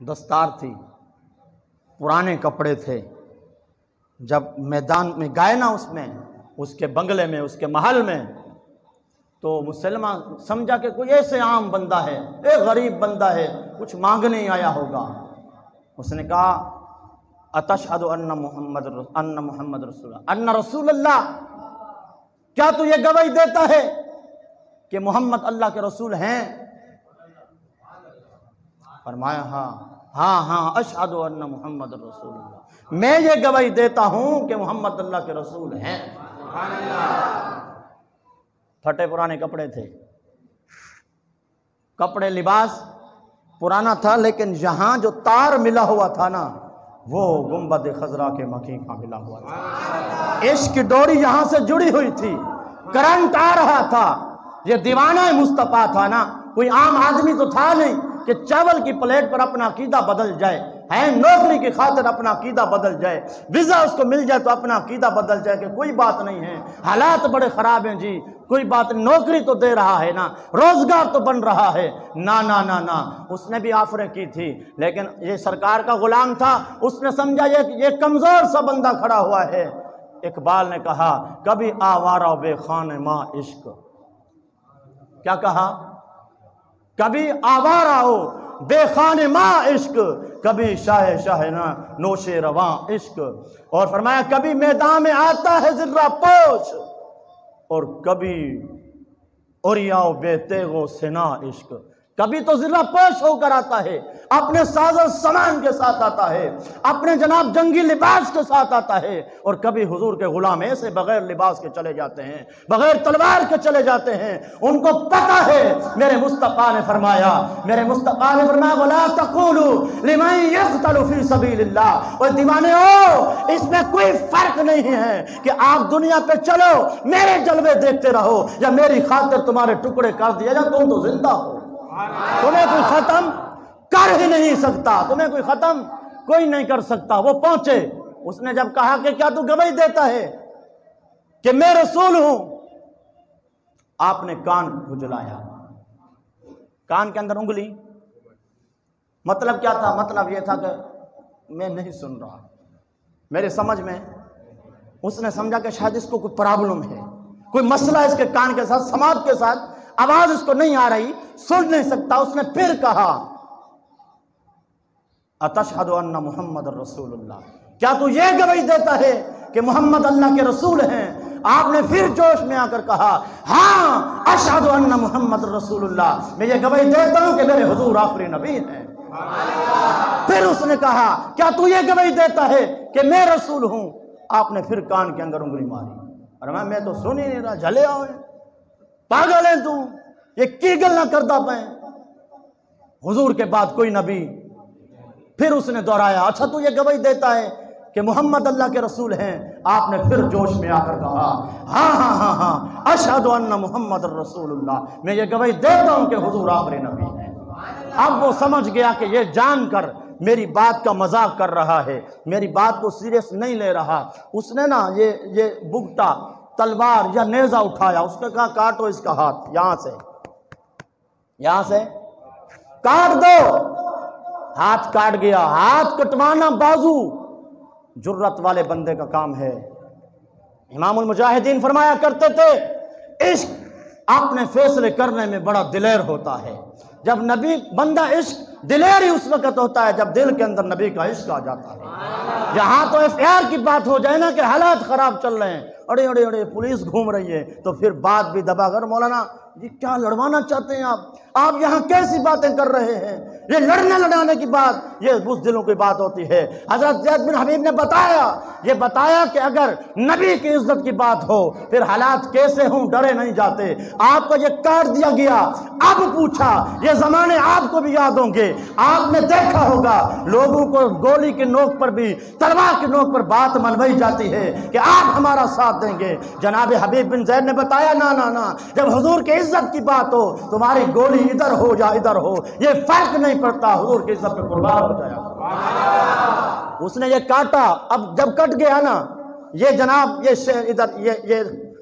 دستار تھی، پرانے کپڑے تھے. جب میدان میں گئے نا اس کے بنگلے میں، اس کے محل میں، تو مسلمہ سمجھا کہ کوئی ایسے عام بندہ ہے، ایک غریب بندہ ہے، کچھ مانگنے ہی آیا ہوگا. اس نے کہا اتشہد ان محمد رسول اللہ، ان رسول اللہ، کیا تو یہ گواہی دیتا ہے کہ محمد اللہ کے رسول ہیں؟ فرمایا ہاں اشہد ان محمد رسول اللہ، میں یہ گواہی دیتا ہوں کہ محمد اللہ کے رسول ہیں. پھٹے پرانے کپڑے تھے، کپڑے لباس پرانا تھا، لیکن یہاں جو تار ملا ہوا تھا نا، وہ گنبد خضرا کے مکھی کا ملا ہوا تھا. عشق کی ڈوری یہاں سے جڑی ہوئی تھی، کرنٹ آ رہا تھا. یہ دیوانہ مصطفیٰ تھا نا، کوئی عام آدمی تو تھا نہیں کہ چاول کی پلیٹ پر اپنا عقیدہ بدل جائے، نوکری کی خاطر اپنا عقیدہ بدل جائے، ویزا اس کو مل جائے تو اپنا عقیدہ بدل جائے کہ کوئی بات نہیں ہے، حالات بڑے خراب ہیں جی، کوئی بات نہیں، نوکری تو دے رہا ہے نا، روزگار تو بن رہا ہے. نا اس نے بھی آفریں کی تھی، لیکن یہ سرکار کا غلام تھا. اس نے سمجھا یہ کمزور سا بندہ کھڑا ہوا ہے. اقبال نے کہا کبھی آوارہ بے خان ماں عشق، کیا کہا؟ کبھی آوارہ ہو بے خان ماں عشق، کبھی شاہ نوش رواں عشق. اور فرمایا کبھی میدان میں آتا ہے ذرہ پوش، اور کبھی اوریاؤ بے تیغ و سنا عشق. کبھی تو ذرہ پوش ہو کر آتا ہے، اپنے ساز و سامان کے ساتھ آتا ہے، اپنے جناب جنگی لباس کے ساتھ آتا ہے، اور کبھی حضور کے غلام ایسے بغیر لباس کے چلے جاتے ہیں، بغیر تلوار کے چلے جاتے ہیں. ان کو پتہ ہے میرے مصطفیٰ نے فرمایا وَلَا تَقُولُوا لِمَن يَقْتَلُ فِي سَبِيلِ اللَّهِ. اور دیوانے ہو، اس میں کوئی فرق نہیں ہے کہ آپ دنیا پہ چلو، میرے جلوے دیکھتے رہو، یا میری خاطر تمہارے ٹکڑے کر دیا جائے، تم تو زندہ ہو. تمہیں کوئی ختم کر ہی نہیں سکتا، تمہیں کوئی ختم کوئی نہیں کر سکتا. وہ پہنچے، اس نے جب کہا کہ کیا تو گواہی دیتا ہے کہ میں رسول ہوں، آپ نے کان کھجلایا، کان کے اندر انگلی. مطلب کیا تھا؟ مطلب یہ تھا کہ میں نہیں سن رہا، میرے سمجھ میں. اس نے سمجھا کہ شاید اس کو کوئی پرابلم ہے، کوئی مسئلہ اس کے کان کے ساتھ، سماعت کے ساتھ آواز اس کو نہیں آ رہی، سن نہیں سکتا. اس نے پھر کہا اتشہد ان محمد رسول اللہ، کیا تو یہ گواہی دیتا ہے کہ محمد اللہ کے رسول ہیں؟ آپ نے پھر جوش میں آ کر کہا ہاں اشہد ان محمد رسول اللہ، میں یہ گواہی دیتا ہوں کہ میرے حضور آخری نبی ہیں. پھر اس نے کہا کیا تو یہ گواہی دیتا ہے کہ میں رسول ہوں؟ آپ نے پھر کان کے اندر انگلی ماری. میں تو سن ہی نہیں رہا، جھلے آؤ، پاگل ہیں تم، یہ کی گل نہ کرتا پائیں، حضور کے بعد کوئی نبی. پھر اس نے دہرایا اچھا تو یہ گواہی دیتا ہے کہ محمد اللہ کے رسول ہیں؟ آپ نے پھر جوش میں آ کر کہا ہاں اشہد ان محمد رسول اللہ، میں یہ گواہی دیتا ہوں کہ حضور آخری نبی ہیں. اب وہ سمجھ گیا کہ یہ جان کر میری بات کا مذاق کر رہا ہے، میری بات کو سیریس نہیں لے رہا. اس نے نا یہ بگٹا، تلوار یا نیزہ اٹھایا، اس نے کہا کاٹو اس کا ہاتھ، یہاں سے کاٹ دو. ہاتھ کاٹ گیا. ہاتھ کٹوانا بازو جرت والے بندے کا کام ہے. امام المجاہدین فرمایا کرتے تھے عشق اپنے فیصلے کرنے میں بڑا دلیر ہوتا ہے. جب نبی بندہ عشق دلیر ہی اس وقت ہوتا ہے جب دل کے اندر نبی کا عشق آ جاتا ہے. یہاں تو FIR کی بات ہو جائے نا کہ حالات خراب چل رہے ہیں، اڑے پولیس گھوم رہی ہے، تو پھر بات بھی دبا کر مولانا یہ کیا لڑوانا چاہتے ہیں آپ یہاں کیسی باتیں کر رہے ہیں؟ یہ لڑنے لڑانے کی بات، یہ بزدلوں کی بات ہوتی ہے. حضرت زید بن حبیب نے بتایا کہ اگر نبی کی عزت کی بات ہو پھر حالات کیسے ہوں ڈرے نہیں جاتے. آپ کو یہ کاٹ دیا گیا، اب پوچھا، یہ زمانے آپ کو بھی یاد ہوں گے، آپ نے دیکھا ہوگا لوگوں کو گولی کی نوک پر بھی، تلوار کی نوک پر بات منوائی جاتی ہے کہ آپ ہمارا ساتھ دیں گے. جناب حبیب بن زید نے بتایا نا جب حضور کی عزت کی بات ہو تمہاری گولی ادھر ہو یا ادھر ہو یہ فرق نہیں پڑتا، حضور کی عزت پہ قربان ہو جایا. اس نے یہ کاٹا. اب جب کٹ گیا نا، یہ جناب ادھر یہ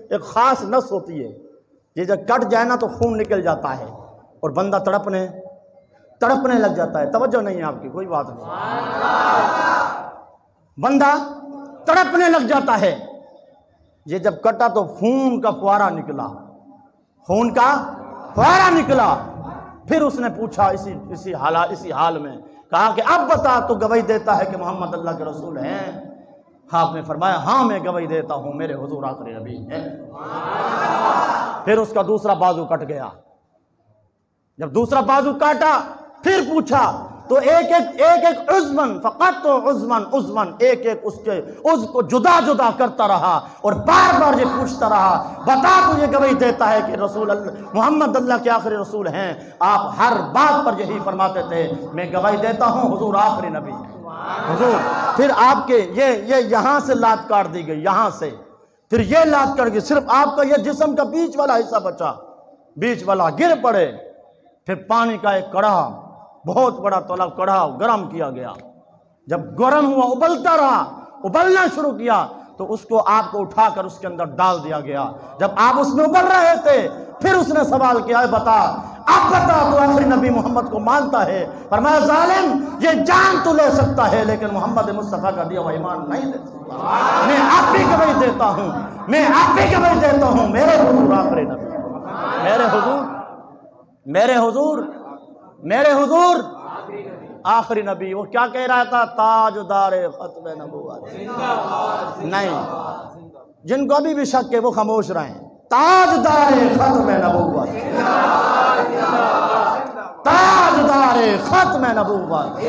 ایک خاص نس ہوتی ہے، یہ جب کٹ جائے نا تو خون نکل جاتا ہے اور بندہ تڑپنے لگ جاتا ہے. توجہ نہیں ہے آپ کی, کوئی بات نہیں. بندہ تڑپنے لگ جاتا ہے. یہ جب کٹا تو خون کا فوارہ نکلا, خون کا فوارہ نکلا. پھر اس نے پوچھا اسی حال میں, کہا کہ اب بتا تو گواہی دیتا ہے کہ محمد اللہ کے رسول ہیں؟ آپ نے فرمایا ہاں میں گواہی دیتا ہوں, میرے حضور آخری نبی ہیں. پھر اس کا دوسرا بازو کٹ گیا. جب دوسرا بازو کاٹا پھر پوچھا تو ایک ایک عضمن فقط عضمن ایک اس کے عضو کو جدا جدا کرتا رہا اور بار بار یہ پوچھتا رہا, بتا تو یہ گواہی دیتا ہے کہ رسول اللہ محمد اللہ کے آخری رسول ہیں؟ آپ ہر بات پر یہی فرماتے تھے میں گواہی دیتا ہوں حضور آخری نبی ہیں. حضور پھر آپ کے یہ یہاں سے لات کاٹ دی گئی, یہاں سے پھر یہ لات کاٹ گئی, صرف آپ کا یہ جسم کا بیچ والا حصہ بچا, بیچ والا گر پڑے. پھر پانی کا ایک کڑھا, بہت بڑا تولا کڑھا گرم کیا گیا. جب گرم ہوا, ابلتا رہا, ابلنا شروع کیا تو اس کو آپ کو اٹھا کر اس کے اندر ڈال دیا گیا. جب آپ اس میں ابل رہے تھے پھر اس نے سوال کیا, بتا اب بتا تو آخری نبی محمد کو مانتا ہے؟ فرمایا ظالم یہ جان تو لے سکتا ہے لیکن محمد مصطفیٰ کا دیا ہوا ایمان نہیں لے سکتا. میں آپ بھی گواہی دیتا ہوں, میں آپ بھی گواہی دیتا ہوں میرے حضور آخری نبی, میرے حضور, میرے حضور, میرے حضور آخری نبی. وہ کیا کہہ رہا تھا؟ تاجدار ختم نبوت. نہیں, جن کو ابھی بھی شک ہے وہ خاموش رہیں. تاجدار ختم نبوت, تاجدار ختم نبوت.